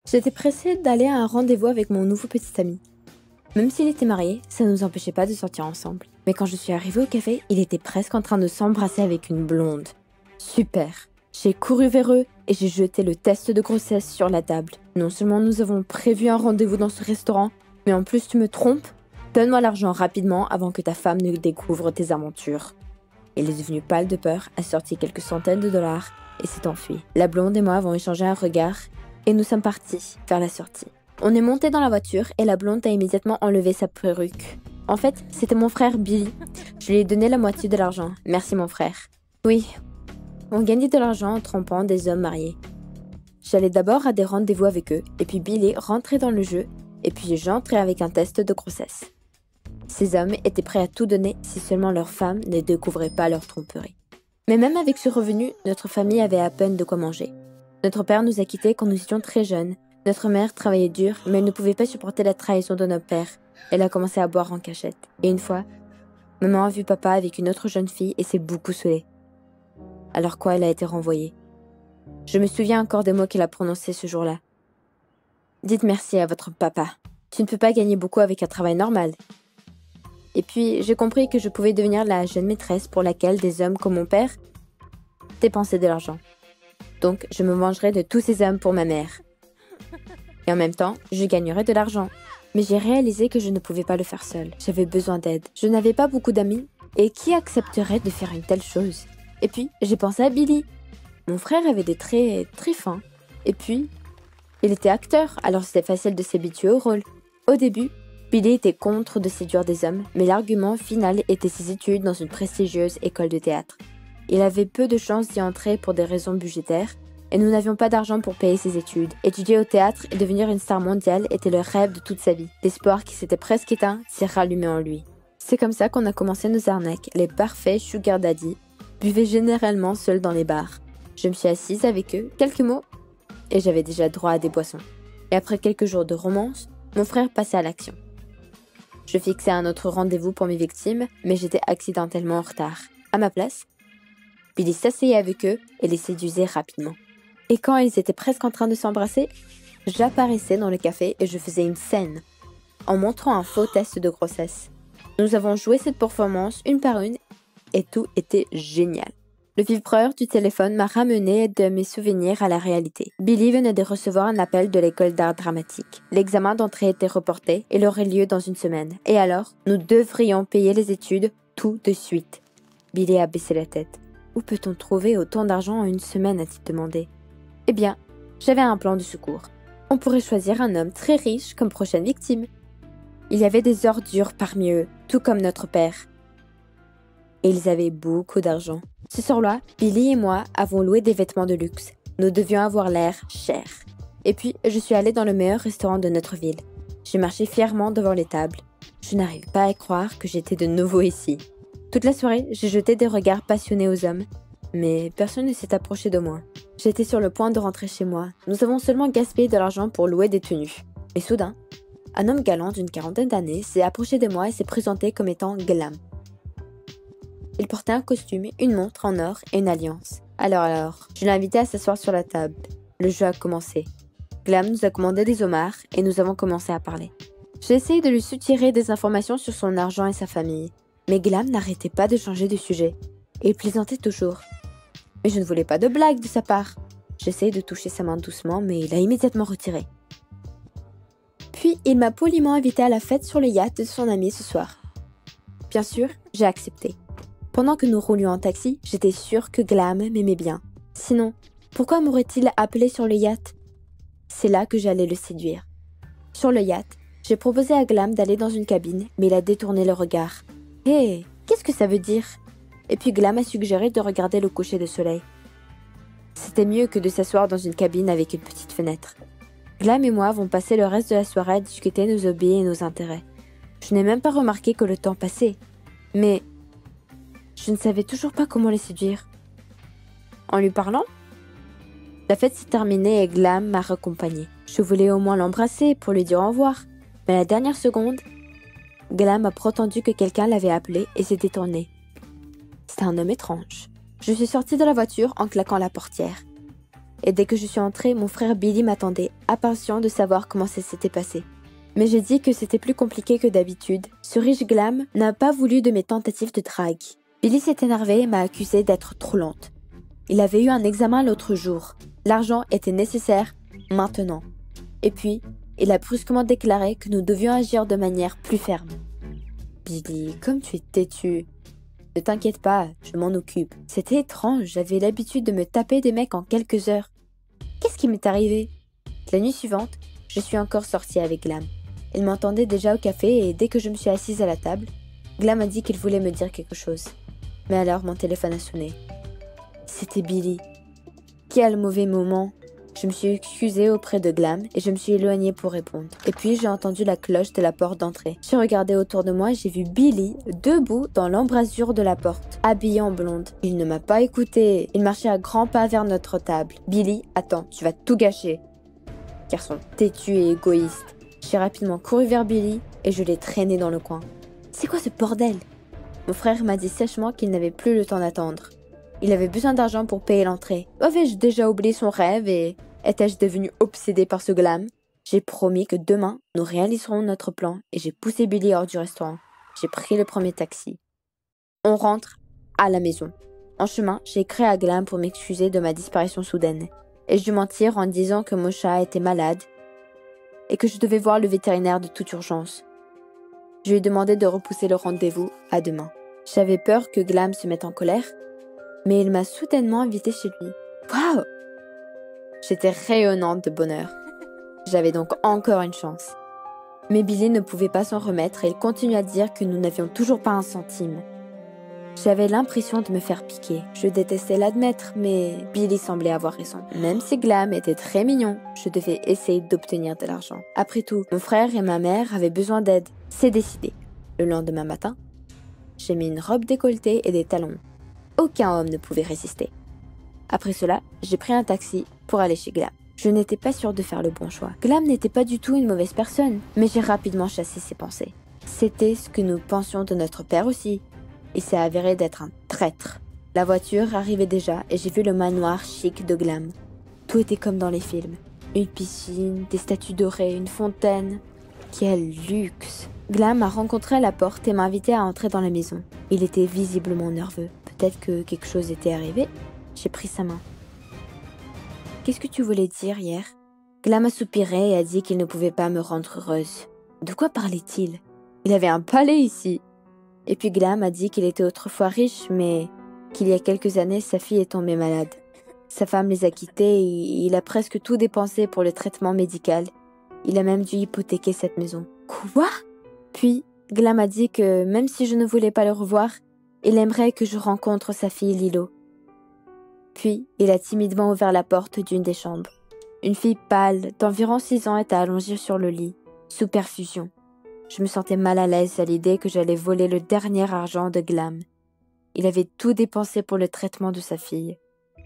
J'étais pressée d'aller à un rendez-vous avec mon nouveau petit ami. Même s'il était marié, ça ne nous empêchait pas de sortir ensemble. Mais quand je suis arrivée au café, il était presque en train de s'embrasser avec une blonde. Super! J'ai couru vers eux et j'ai jeté le test de grossesse sur la table. Non seulement nous avons prévu un rendez-vous dans ce restaurant, mais en plus tu me trompes? Donne-moi l'argent rapidement avant que ta femme ne découvre tes aventures. Il est devenu pâle de peur, a sorti quelques centaines de dollars et s'est enfui. La blonde et moi avons échangé un regard et nous sommes partis vers la sortie. On est monté dans la voiture et la blonde a immédiatement enlevé sa perruque. En fait, c'était mon frère Billy. Je lui ai donné la moitié de l'argent. Merci mon frère. Oui, on gagnait de l'argent en trompant des hommes mariés. J'allais d'abord à des rendez-vous avec eux et puis Billy rentrait dans le jeu et puis j'entrais avec un test de grossesse. Ces hommes étaient prêts à tout donner si seulement leur femme ne découvrait pas leur tromperie. Mais même avec ce revenu, notre famille avait à peine de quoi manger. Notre père nous a quittés quand nous étions très jeunes. Notre mère travaillait dur, mais elle ne pouvait pas supporter la trahison de notre père. Elle a commencé à boire en cachette. Et une fois, maman a vu papa avec une autre jeune fille et s'est beaucoup saoulée. Alors quoi, elle a été renvoyée. Je me souviens encore des mots qu'elle a prononcés ce jour-là. Dites merci à votre papa. Tu ne peux pas gagner beaucoup avec un travail normal. Et puis, j'ai compris que je pouvais devenir la jeune maîtresse pour laquelle des hommes comme mon père dépensaient de l'argent. Donc, je me vengerai de tous ces hommes pour ma mère. Et en même temps, je gagnerai de l'argent. Mais j'ai réalisé que je ne pouvais pas le faire seule. J'avais besoin d'aide. Je n'avais pas beaucoup d'amis. Et qui accepterait de faire une telle chose? Et puis, j'ai pensé à Billy. Mon frère avait des traits très fins. Et puis, il était acteur, alors c'était facile de s'habituer au rôle. Au début, Billy était contre de séduire des hommes, mais l'argument final était ses études dans une prestigieuse école de théâtre. Il avait peu de chances d'y entrer pour des raisons budgétaires, et nous n'avions pas d'argent pour payer ses études. Étudier au théâtre et devenir une star mondiale était le rêve de toute sa vie. L'espoir qui s'était presque éteint s'est rallumé en lui. C'est comme ça qu'on a commencé nos arnaques. Les parfaits sugar daddy buvaient généralement seuls dans les bars. Je me suis assise avec eux, quelques mots, et j'avais déjà droit à des boissons. Et après quelques jours de romance, mon frère passait à l'action. Je fixais un autre rendez-vous pour mes victimes, mais j'étais accidentellement en retard. À ma place, Billy s'asseyait avec eux et les séduisait rapidement. Et quand ils étaient presque en train de s'embrasser, j'apparaissais dans le café et je faisais une scène, en montrant un faux test de grossesse. Nous avons joué cette performance une par une, et tout était génial. Le vibreur du téléphone m'a ramené de mes souvenirs à la réalité. Billy venait de recevoir un appel de l'école d'art dramatique. L'examen d'entrée était reporté et il aurait lieu dans une semaine. Et alors, nous devrions payer les études tout de suite. Billy a baissé la tête. Où peut-on trouver autant d'argent en une semaine, a-t-il demandé. Eh bien, j'avais un plan de secours. On pourrait choisir un homme très riche comme prochaine victime. Il y avait des ordures parmi eux, tout comme notre père. Et ils avaient beaucoup d'argent. Ce soir-là, Billy et moi avons loué des vêtements de luxe. Nous devions avoir l'air cher. Et puis, je suis allée dans le meilleur restaurant de notre ville. J'ai marché fièrement devant les tables. Je n'arrive pas à croire que j'étais de nouveau ici. Toute la soirée, j'ai jeté des regards passionnés aux hommes, mais personne ne s'est approché de moi. J'étais sur le point de rentrer chez moi. Nous avons seulement gaspillé de l'argent pour louer des tenues. Et soudain, un homme galant d'une quarantaine d'années s'est approché de moi et s'est présenté comme étant Glam. Il portait un costume, une montre en or et une alliance. Alors, je l'ai invité à s'asseoir sur la table. Le jeu a commencé. Glam nous a commandé des homards et nous avons commencé à parler. J'ai essayé de lui soutirer des informations sur son argent et sa famille. Mais Glam n'arrêtait pas de changer de sujet. Et il plaisantait toujours. Mais je ne voulais pas de blague de sa part. J'essayais de toucher sa main doucement, mais il a immédiatement retiré. Puis, il m'a poliment invité à la fête sur le yacht de son ami ce soir. Bien sûr, j'ai accepté. Pendant que nous roulions en taxi, j'étais sûre que Glam m'aimait bien. Sinon, pourquoi m'aurait-il appelé sur le yacht? C'est là que j'allais le séduire. Sur le yacht, j'ai proposé à Glam d'aller dans une cabine, mais il a détourné le regard. « Hé, qu'est-ce que ça veut dire ?» Et puis Glam a suggéré de regarder le coucher de soleil. C'était mieux que de s'asseoir dans une cabine avec une petite fenêtre. Glam et moi avons passé le reste de la soirée à discuter nos hobbies et nos intérêts. Je n'ai même pas remarqué que le temps passait. Mais je ne savais toujours pas comment les séduire. En lui parlant? La fête s'est terminée et Glam m'a raccompagnée. Je voulais au moins l'embrasser pour lui dire au revoir. Mais à la dernière seconde, Glam a prétendu que quelqu'un l'avait appelé et s'est détourné. C'était un homme étrange. Je suis sortie de la voiture en claquant la portière. Et dès que je suis entrée, mon frère Billy m'attendait, impatient de savoir comment ça s'était passé. Mais j'ai dit que c'était plus compliqué que d'habitude. Ce riche Glam n'a pas voulu de mes tentatives de drague. Billy s'est énervé et m'a accusée d'être trop lente. Il avait eu un examen l'autre jour. L'argent était nécessaire maintenant. Et puis, il a brusquement déclaré que nous devions agir de manière plus ferme. Billy, comme tu es têtu. Ne t'inquiète pas, je m'en occupe. C'était étrange, j'avais l'habitude de me taper des mecs en quelques heures. Qu'est-ce qui m'est arrivé? La nuit suivante, je suis encore sortie avec Glam. Il m'entendait déjà au café et dès que je me suis assise à la table, Glam a dit qu'il voulait me dire quelque chose. Mais alors mon téléphone a sonné. C'était Billy. Quel mauvais moment. Je me suis excusée auprès de Glam et je me suis éloignée pour répondre. Et puis j'ai entendu la cloche de la porte d'entrée. J'ai regardé autour de moi et j'ai vu Billy debout dans l'embrasure de la porte, habillé en blonde. Il ne m'a pas écouté. Il marchait à grands pas vers notre table. Billy, attends, tu vas tout gâcher. Garçon têtu et égoïste. J'ai rapidement couru vers Billy et je l'ai traîné dans le coin. C'est quoi ce bordel? Mon frère m'a dit sèchement qu'il n'avait plus le temps d'attendre. Il avait besoin d'argent pour payer l'entrée. Avais-je déjà oublié son rêve et étais-je devenu obsédé par ce Glam? J'ai promis que demain, nous réaliserons notre plan et j'ai poussé Billy hors du restaurant. J'ai pris le premier taxi. On rentre à la maison. En chemin, j'ai écrit à Glam pour m'excuser de ma disparition soudaine. Et je dû mentir en disant que mon chat était malade et que je devais voir le vétérinaire de toute urgence. Je lui ai demandé de repousser le rendez-vous à demain. J'avais peur que Glam se mette en colère, mais il m'a soudainement invitée chez lui. Waouh! J'étais rayonnante de bonheur. J'avais donc encore une chance. Mais Billy ne pouvait pas s'en remettre et il continue à dire que nous n'avions toujours pas un centime. J'avais l'impression de me faire piquer. Je détestais l'admettre, mais Billy semblait avoir raison. Même si Glam était très mignon, je devais essayer d'obtenir de l'argent. Après tout, mon frère et ma mère avaient besoin d'aide. C'est décidé. Le lendemain matin, j'ai mis une robe décolletée et des talons. Aucun homme ne pouvait résister. Après cela, j'ai pris un taxi pour aller chez Glam. Je n'étais pas sûre de faire le bon choix. Glam n'était pas du tout une mauvaise personne, mais j'ai rapidement chassé ses pensées. C'était ce que nous pensions de notre père aussi. Il s'est avéré d'être un traître. La voiture arrivait déjà et j'ai vu le manoir chic de Glam. Tout était comme dans les films. Une piscine, des statues dorées, une fontaine. Quel luxe! Glam m'a rencontré à la porte et m'a invité à entrer dans la maison. Il était visiblement nerveux. Peut-être que quelque chose était arrivé. J'ai pris sa main. Qu'est-ce que tu voulais dire hier? Glam a soupiré et a dit qu'il ne pouvait pas me rendre heureuse. De quoi parlait-il? Il avait un palais ici. Et puis Glam a dit qu'il était autrefois riche, mais qu'il y a quelques années, sa fille est tombée malade. Sa femme les a quittés et il a presque tout dépensé pour le traitement médical. Il a même dû hypothéquer cette maison. Quoi? Puis, Glam a dit que même si je ne voulais pas le revoir, il aimerait que je rencontre sa fille Lilo. Puis, il a timidement ouvert la porte d'une des chambres. Une fille pâle, d'environ 6 ans, était allongée sur le lit, sous perfusion. Je me sentais mal à l'aise à l'idée que j'allais voler le dernier argent de Glam. Il avait tout dépensé pour le traitement de sa fille.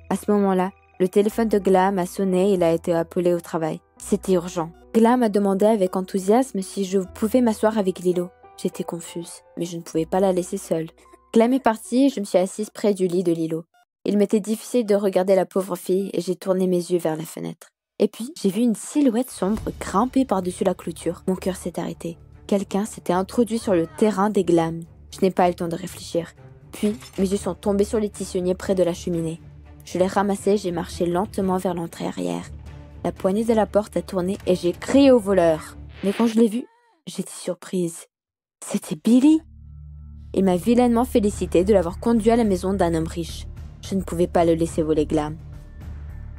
À ce moment-là, le téléphone de Glam a sonné et il a été appelé au travail. C'était urgent. Glam a demandé avec enthousiasme si je pouvais m'asseoir avec Lilo. J'étais confuse, mais je ne pouvais pas la laisser seule. Glam est parti et je me suis assise près du lit de Lilo. Il m'était difficile de regarder la pauvre fille et j'ai tourné mes yeux vers la fenêtre. Et puis, j'ai vu une silhouette sombre grimper par-dessus la clôture. Mon cœur s'est arrêté. Quelqu'un s'était introduit sur le terrain des Glam. Je n'ai pas eu le temps de réfléchir. Puis, mes yeux sont tombés sur les tissonniers près de la cheminée. Je les ramassai et j'ai marché lentement vers l'entrée arrière. La poignée de la porte a tourné et j'ai crié au voleur. Mais quand je l'ai vu, j'étais surprise. C'était Billy. Il m'a vilainement félicité de l'avoir conduit à la maison d'un homme riche. Je ne pouvais pas le laisser voler Glam.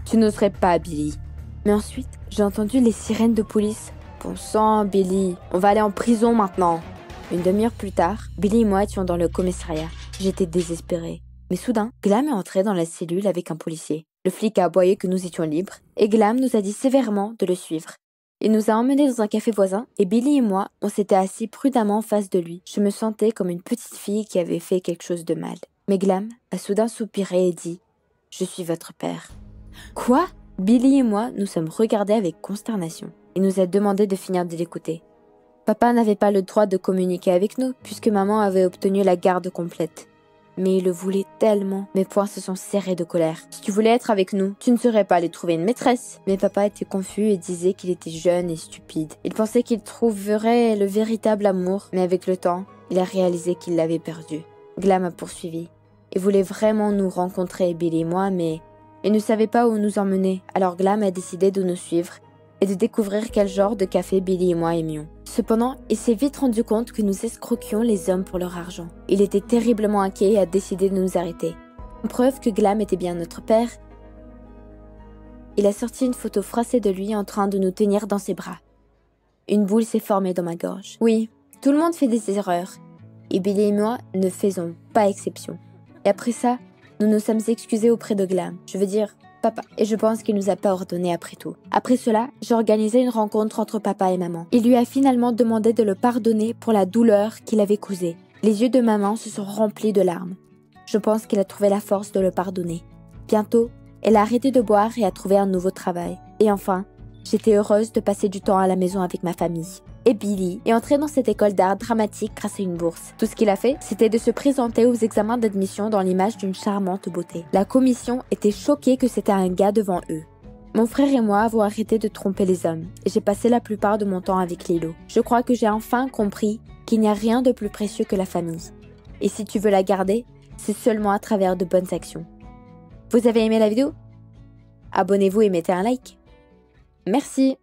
Tu n'oserais pas, Billy. Mais ensuite, j'ai entendu les sirènes de police. Bon sang, Billy, on va aller en prison maintenant. Une demi-heure plus tard, Billy et moi étions dans le commissariat. J'étais désespérée. Mais soudain, Glam est entré dans la cellule avec un policier. Le flic a aboyé que nous étions libres, et Glam nous a dit sévèrement de le suivre. Il nous a emmenés dans un café voisin, et Billy et moi, on s'était assis prudemment en face de lui. Je me sentais comme une petite fille qui avait fait quelque chose de mal. Mais Glam a soudain soupiré et dit « Je suis votre père ». Quoi? Billy et moi nous sommes regardés avec consternation. Il nous a demandé de finir de l'écouter. Papa n'avait pas le droit de communiquer avec nous, puisque maman avait obtenu la garde complète. mais il le voulait tellement. Mes poings se sont serrés de colère. Si tu voulais être avec nous, tu ne serais pas allé trouver une maîtresse. Mais papa était confus et disait qu'il était jeune et stupide. Il pensait qu'il trouverait le véritable amour, mais avec le temps, il a réalisé qu'il l'avait perdu. Glam a poursuivi. Il voulait vraiment nous rencontrer, Billy et moi, mais il ne savait pas où nous emmener. Alors Glam a décidé de nous suivre et de découvrir quel genre de café Billy et moi aimions. Cependant, il s'est vite rendu compte que nous escroquions les hommes pour leur argent. Il était terriblement inquiet et a décidé de nous arrêter. Preuve que Glam était bien notre père, il a sorti une photo froissée de lui en train de nous tenir dans ses bras. Une boule s'est formée dans ma gorge. Oui, tout le monde fait des erreurs, et Billy et moi ne faisons pas exception. Et après ça, nous nous sommes excusés auprès de Glam. Je veux dire, papa. Et je pense qu'il nous a pardonné après tout. Après cela, j'ai organisé une rencontre entre papa et maman. Il lui a finalement demandé de le pardonner pour la douleur qu'il avait causée. Les yeux de maman se sont remplis de larmes. Je pense qu'il a trouvé la force de le pardonner. Bientôt, elle a arrêté de boire et a trouvé un nouveau travail. Et enfin, j'étais heureuse de passer du temps à la maison avec ma famille. Et Billy est entré dans cette école d'art dramatique grâce à une bourse. Tout ce qu'il a fait, c'était de se présenter aux examens d'admission dans l'image d'une charmante beauté. La commission était choquée que c'était un gars devant eux. Mon frère et moi avons arrêté de tromper les hommes, et j'ai passé la plupart de mon temps avec Lilo. Je crois que j'ai enfin compris qu'il n'y a rien de plus précieux que la famille. Et si tu veux la garder, c'est seulement à travers de bonnes actions. Vous avez aimé la vidéo? Abonnez-vous et mettez un like. Merci.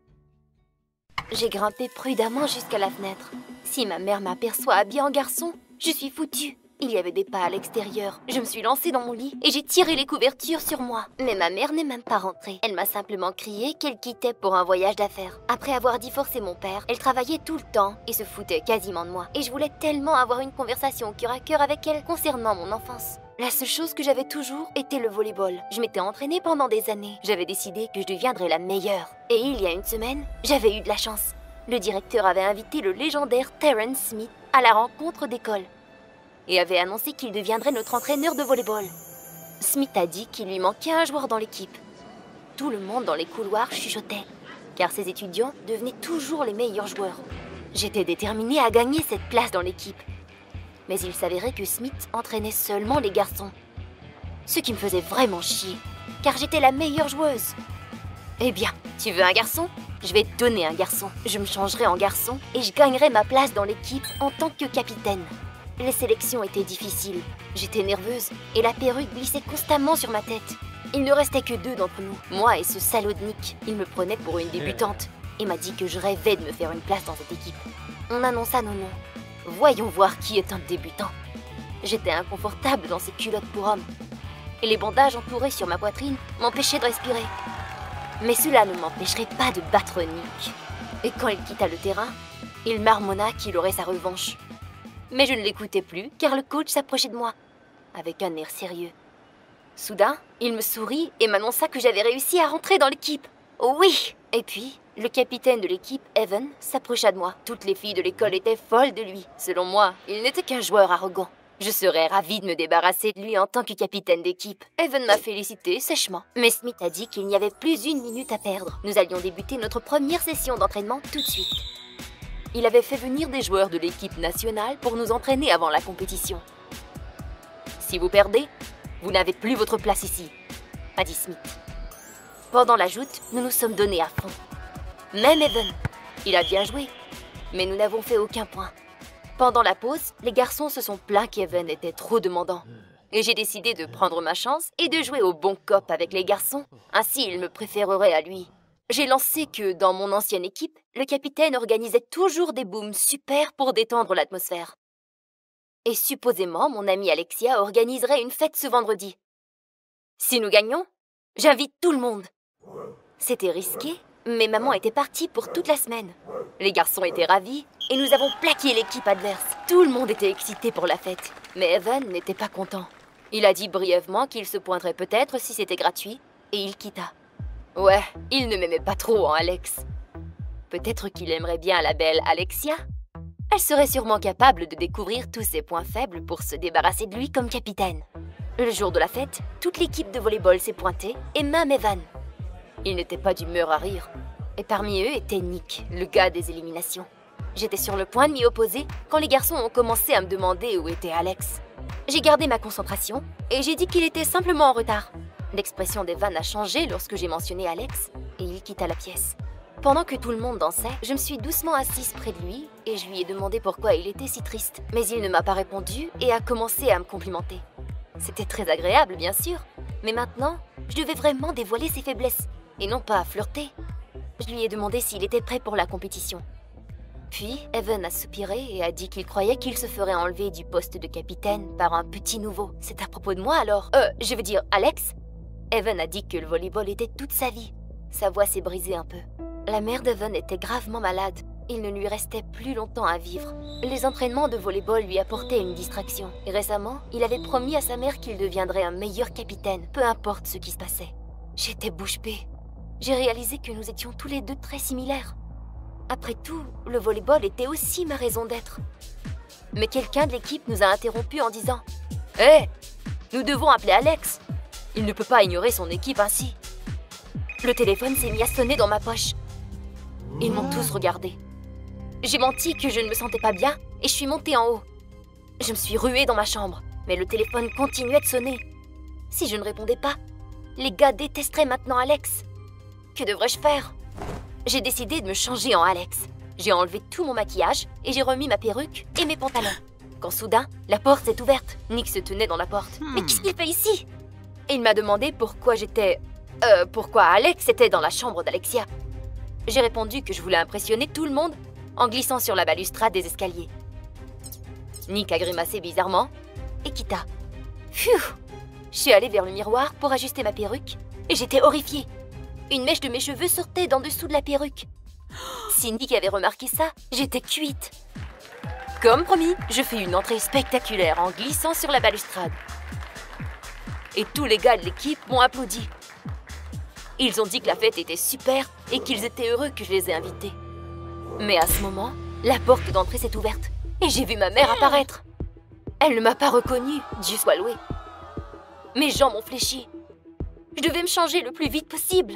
J'ai grimpé prudemment jusqu'à la fenêtre. Si ma mère m'aperçoit habillée en garçon, je suis foutue. Il y avait des pas à l'extérieur. Je me suis lancée dans mon lit et j'ai tiré les couvertures sur moi. Mais ma mère n'est même pas rentrée. Elle m'a simplement crié qu'elle quittait pour un voyage d'affaires. Après avoir divorcé mon père, elle travaillait tout le temps et se foutait quasiment de moi. Et je voulais tellement avoir une conversation cœur à cœur avec elle concernant mon enfance. La seule chose que j'avais toujours était le volleyball. Je m'étais entraînée pendant des années. J'avais décidé que je deviendrais la meilleure. Et il y a une semaine, j'avais eu de la chance. Le directeur avait invité le légendaire Terrence Smith à la rencontre d'école et avait annoncé qu'il deviendrait notre entraîneur de volleyball. Smith a dit qu'il lui manquait un joueur dans l'équipe. Tout le monde dans les couloirs chuchotait, car ses étudiants devenaient toujours les meilleurs joueurs. J'étais déterminée à gagner cette place dans l'équipe. Mais il s'avérait que Smith entraînait seulement les garçons. Ce qui me faisait vraiment chier, car j'étais la meilleure joueuse. Eh bien, tu veux un garçon? Je vais te donner un garçon. Je me changerai en garçon et je gagnerai ma place dans l'équipe en tant que capitaine. Les sélections étaient difficiles. J'étais nerveuse et la perruque glissait constamment sur ma tête. Il ne restait que deux d'entre nous, moi et ce salaud de Nick. Il me prenait pour une débutante et m'a dit que je rêvais de me faire une place dans cette équipe. On annonça nos noms. Voyons voir qui est un débutant. J'étais inconfortable dans ces culottes pour hommes. Et les bandages entourés sur ma poitrine m'empêchaient de respirer. Mais cela ne m'empêcherait pas de battre Nick. Et quand il quitta le terrain, il marmonna qu'il aurait sa revanche. Mais je ne l'écoutais plus, car le coach s'approchait de moi, avec un air sérieux. Soudain, il me sourit et m'annonça que j'avais réussi à rentrer dans l'équipe. Oui! Et puis, le capitaine de l'équipe, Evan, s'approcha de moi. Toutes les filles de l'école étaient folles de lui. Selon moi, il n'était qu'un joueur arrogant. Je serais ravie de me débarrasser de lui en tant que capitaine d'équipe. Evan m'a félicité sèchement. Mais Smith a dit qu'il n'y avait plus une minute à perdre. Nous allions débuter notre première session d'entraînement tout de suite. Il avait fait venir des joueurs de l'équipe nationale pour nous entraîner avant la compétition. Si vous perdez, vous n'avez plus votre place ici, a dit Smith. Pendant la joute, nous nous sommes donnés à fond. Même Evan, il a bien joué, mais nous n'avons fait aucun point. Pendant la pause, les garçons se sont plaints qu'Evan était trop demandant. Et j'ai décidé de prendre ma chance et de jouer au bon cop avec les garçons. Ainsi, ils me préféreraient à lui. J'ai lancé que, dans mon ancienne équipe, le capitaine organisait toujours des booms super pour détendre l'atmosphère. Et supposément, mon amie Alexia organiserait une fête ce vendredi. Si nous gagnons, j'invite tout le monde. C'était risqué, mais maman était partie pour toute la semaine. Les garçons étaient ravis et nous avons plaqué l'équipe adverse. Tout le monde était excité pour la fête, mais Evan n'était pas content. Il a dit brièvement qu'il se pointerait peut-être si c'était gratuit, et il quitta. Ouais, il ne m'aimait pas trop, hein, Alex. Peut-être qu'il aimerait bien la belle Alexia. Elle serait sûrement capable de découvrir tous ses points faibles pour se débarrasser de lui comme capitaine. Le jour de la fête, toute l'équipe de volleyball s'est pointée, et même Evan. Il n'était pas d'humeur à rire. Et parmi eux était Nick, le gars des éliminations. J'étais sur le point de m'y opposer quand les garçons ont commencé à me demander où était Alex. J'ai gardé ma concentration et j'ai dit qu'il était simplement en retard. L'expression d'Evan a changé lorsque j'ai mentionné Alex et il quitta la pièce. Pendant que tout le monde dansait, je me suis doucement assise près de lui et je lui ai demandé pourquoi il était si triste. Mais il ne m'a pas répondu et a commencé à me complimenter. C'était très agréable, bien sûr, mais maintenant, je devais vraiment dévoiler ses faiblesses et non pas flirter. Je lui ai demandé s'il était prêt pour la compétition. Puis, Evan a soupiré et a dit qu'il croyait qu'il se ferait enlever du poste de capitaine par un petit nouveau. C'est à propos de moi alors? Je veux dire Alex? Evan a dit que le volleyball était toute sa vie. Sa voix s'est brisée un peu. La mère d'Evan était gravement malade. Il ne lui restait plus longtemps à vivre. Les entraînements de volleyball lui apportaient une distraction. Et récemment, il avait promis à sa mère qu'il deviendrait un meilleur capitaine, peu importe ce qui se passait. J'étais bouche bée. J'ai réalisé que nous étions tous les deux très similaires. Après tout, le volleyball était aussi ma raison d'être. Mais quelqu'un de l'équipe nous a interrompus en disant « Hé, nous devons appeler Alex. Il ne peut pas ignorer son équipe ainsi. » Le téléphone s'est mis à sonner dans ma poche. Ils m'ont tous regardé. J'ai menti que je ne me sentais pas bien et je suis montée en haut. Je me suis ruée dans ma chambre, mais le téléphone continuait de sonner. Si je ne répondais pas, les gars détesteraient maintenant Alex. Que devrais-je faire? J'ai décidé de me changer en Alex. J'ai enlevé tout mon maquillage et j'ai remis ma perruque et mes pantalons. Quand soudain, la porte s'est ouverte. Nick se tenait dans la porte. Mais qu'est-ce qu'il fait ici? Et il m'a demandé pourquoi pourquoi Alex était dans la chambre d'Alexia. J'ai répondu que je voulais impressionner tout le monde en glissant sur la balustrade des escaliers. Nick a grimacé bizarrement et quitta. Phew! Je suis allée vers le miroir pour ajuster ma perruque et j'étais horrifiée. Une mèche de mes cheveux sortait d'en dessous de la perruque. Si Nick avait remarqué ça, j'étais cuite. Comme promis, je fais une entrée spectaculaire en glissant sur la balustrade. Et tous les gars de l'équipe m'ont applaudi. Ils ont dit que la fête était super et qu'ils étaient heureux que je les ai invités. Mais à ce moment, la porte d'entrée s'est ouverte et j'ai vu ma mère apparaître. Elle ne m'a pas reconnue, Dieu soit loué. Mes jambes ont fléchi. Je devais me changer le plus vite possible.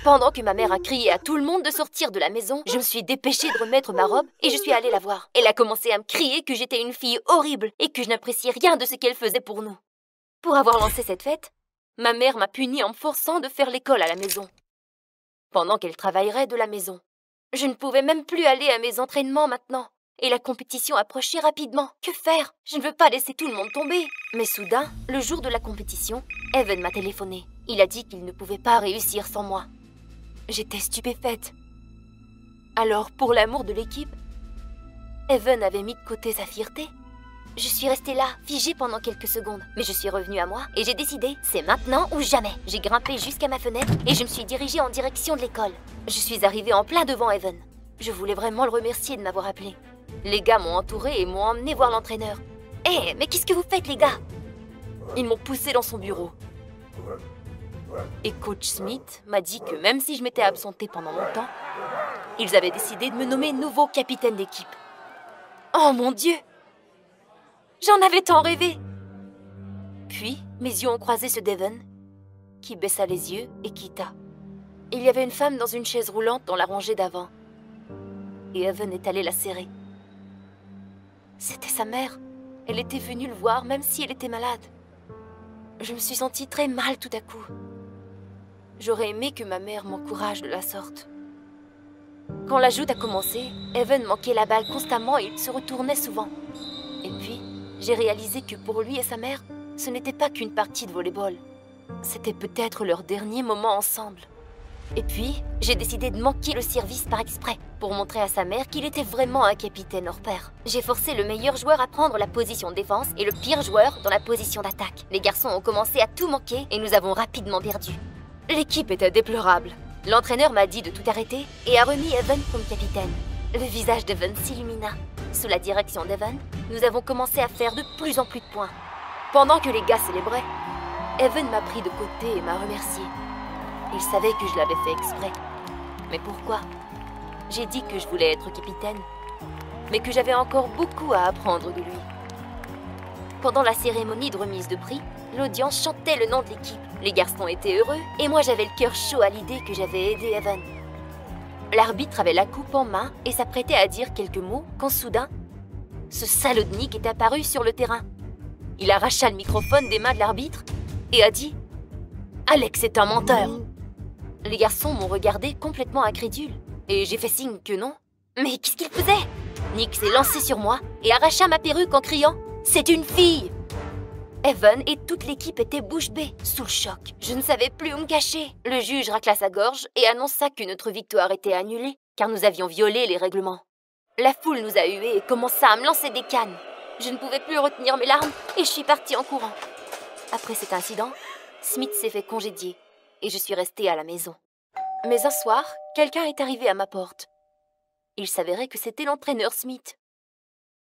Pendant que ma mère a crié à tout le monde de sortir de la maison, je me suis dépêchée de remettre ma robe et je suis allée la voir. Elle a commencé à me crier que j'étais une fille horrible et que je n'appréciais rien de ce qu'elle faisait pour nous. Pour avoir lancé cette fête, ma mère m'a punie en me forçant de faire l'école à la maison. Pendant qu'elle travaillerait de la maison. Je ne pouvais même plus aller à mes entraînements maintenant. Et la compétition approchait rapidement. Que faire? Je ne veux pas laisser tout le monde tomber. Mais soudain, le jour de la compétition, Evan m'a téléphoné. Il a dit qu'il ne pouvait pas réussir sans moi. J'étais stupéfaite. Alors, pour l'amour de l'équipe, Evan avait mis de côté sa fierté. Je suis restée là, figée pendant quelques secondes. Mais je suis revenue à moi et j'ai décidé, c'est maintenant ou jamais. J'ai grimpé jusqu'à ma fenêtre et je me suis dirigée en direction de l'école. Je suis arrivée en plein devant Evan. Je voulais vraiment le remercier de m'avoir appelée. Les gars m'ont entourée et m'ont emmenée voir l'entraîneur. Hé, mais qu'est-ce que vous faites, les gars? Ils m'ont poussée dans son bureau. Et coach Smith m'a dit que même si je m'étais absentée pendant longtemps, ils avaient décidé de me nommer nouveau capitaine d'équipe. Oh mon Dieu! J'en avais tant rêvé! Puis, mes yeux ont croisé ceux d'Evan, qui baissa les yeux et quitta. Il y avait une femme dans une chaise roulante dans la rangée d'avant. Et Evan est allé la serrer. C'était sa mère. Elle était venue le voir, même si elle était malade. Je me suis sentie très mal tout à coup. J'aurais aimé que ma mère m'encourage de la sorte. Quand la joute a commencé, Evan manquait la balle constamment et il se retournait souvent. Et puis, j'ai réalisé que pour lui et sa mère, ce n'était pas qu'une partie de volleyball. C'était peut-être leur dernier moment ensemble. Et puis, j'ai décidé de manquer le service par exprès, pour montrer à sa mère qu'il était vraiment un capitaine hors pair. J'ai forcé le meilleur joueur à prendre la position défense et le pire joueur dans la position d'attaque. Les garçons ont commencé à tout manquer et nous avons rapidement perdu. L'équipe était déplorable. L'entraîneur m'a dit de tout arrêter et a remis Evan comme capitaine. Le visage d'Evan s'illumina. Sous la direction d'Evan, nous avons commencé à faire de plus en plus de points. Pendant que les gars célébraient, Evan m'a pris de côté et m'a remercié. Il savait que je l'avais fait exprès. Mais pourquoi? J'ai dit que je voulais être capitaine, mais que j'avais encore beaucoup à apprendre de lui. Pendant la cérémonie de remise de prix, l'audience chantait le nom de l'équipe. Les garçons étaient heureux et moi j'avais le cœur chaud à l'idée que j'avais aidé Evan. L'arbitre avait la coupe en main et s'apprêtait à dire quelques mots quand soudain, ce salaud de Nick est apparu sur le terrain. Il arracha le microphone des mains de l'arbitre et a dit « Alex est un menteur !» Les garçons m'ont regardé complètement incrédule et j'ai fait signe que non. Mais qu'est-ce qu'il faisait? Nick s'est lancé sur moi et arracha ma perruque en criant « C'est une fille !» Evan et toute l'équipe étaient bouche bée, sous le choc. Je ne savais plus où me cacher. Le juge racla sa gorge et annonça que notre victoire était annulée car nous avions violé les règlements. La foule nous a hués et commença à me lancer des cannes. Je ne pouvais plus retenir mes larmes et je suis partie en courant. Après cet incident, Smith s'est fait congédier et je suis restée à la maison. Mais un soir, quelqu'un est arrivé à ma porte. Il s'avérait que c'était l'entraîneur Smith.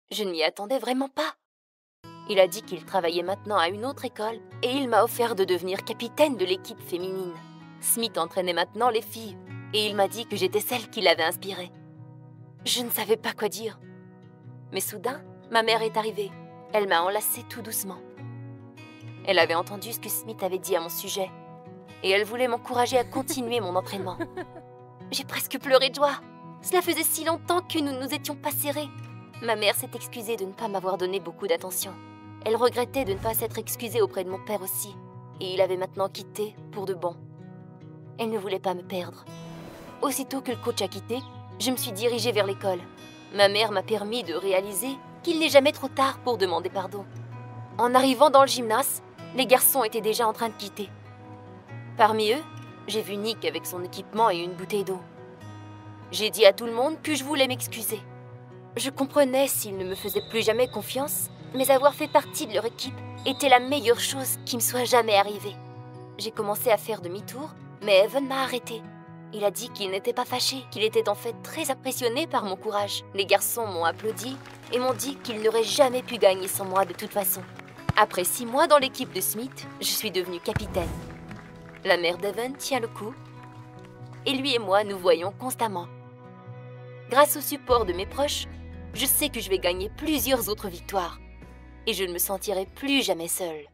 Je ne m'y attendais vraiment pas. Il a dit qu'il travaillait maintenant à une autre école et il m'a offert de devenir capitaine de l'équipe féminine. Smith entraînait maintenant les filles et il m'a dit que j'étais celle qui l'avait inspirée. Je ne savais pas quoi dire. Mais soudain, ma mère est arrivée. Elle m'a enlacée tout doucement. Elle avait entendu ce que Smith avait dit à mon sujet et elle voulait m'encourager à continuer mon entraînement. J'ai presque pleuré de joie. Cela faisait si longtemps que nous ne nous étions pas serrés. Ma mère s'est excusée de ne pas m'avoir donné beaucoup d'attention. Elle regrettait de ne pas s'être excusée auprès de mon père aussi. Et il avait maintenant quitté pour de bon. Elle ne voulait pas me perdre. Aussitôt que le coach a quitté, je me suis dirigée vers l'école. Ma mère m'a permis de réaliser qu'il n'est jamais trop tard pour demander pardon. En arrivant dans le gymnase, les garçons étaient déjà en train de quitter. Parmi eux, j'ai vu Nick avec son équipement et une bouteille d'eau. J'ai dit à tout le monde que je voulais m'excuser. Je comprenais s'ils ne me faisaient plus jamais confiance, mais avoir fait partie de leur équipe était la meilleure chose qui me soit jamais arrivée. J'ai commencé à faire demi-tour, mais Evan m'a arrêtée. Il a dit qu'il n'était pas fâché, qu'il était en fait très impressionné par mon courage. Les garçons m'ont applaudi et m'ont dit qu'ils n'auraient jamais pu gagner sans moi de toute façon. Après 6 mois dans l'équipe de Smith, je suis devenue capitaine. La mère d'Evan tient le coup et lui et moi nous voyons constamment. Grâce au support de mes proches, je sais que je vais gagner plusieurs autres victoires et je ne me sentirai plus jamais seule.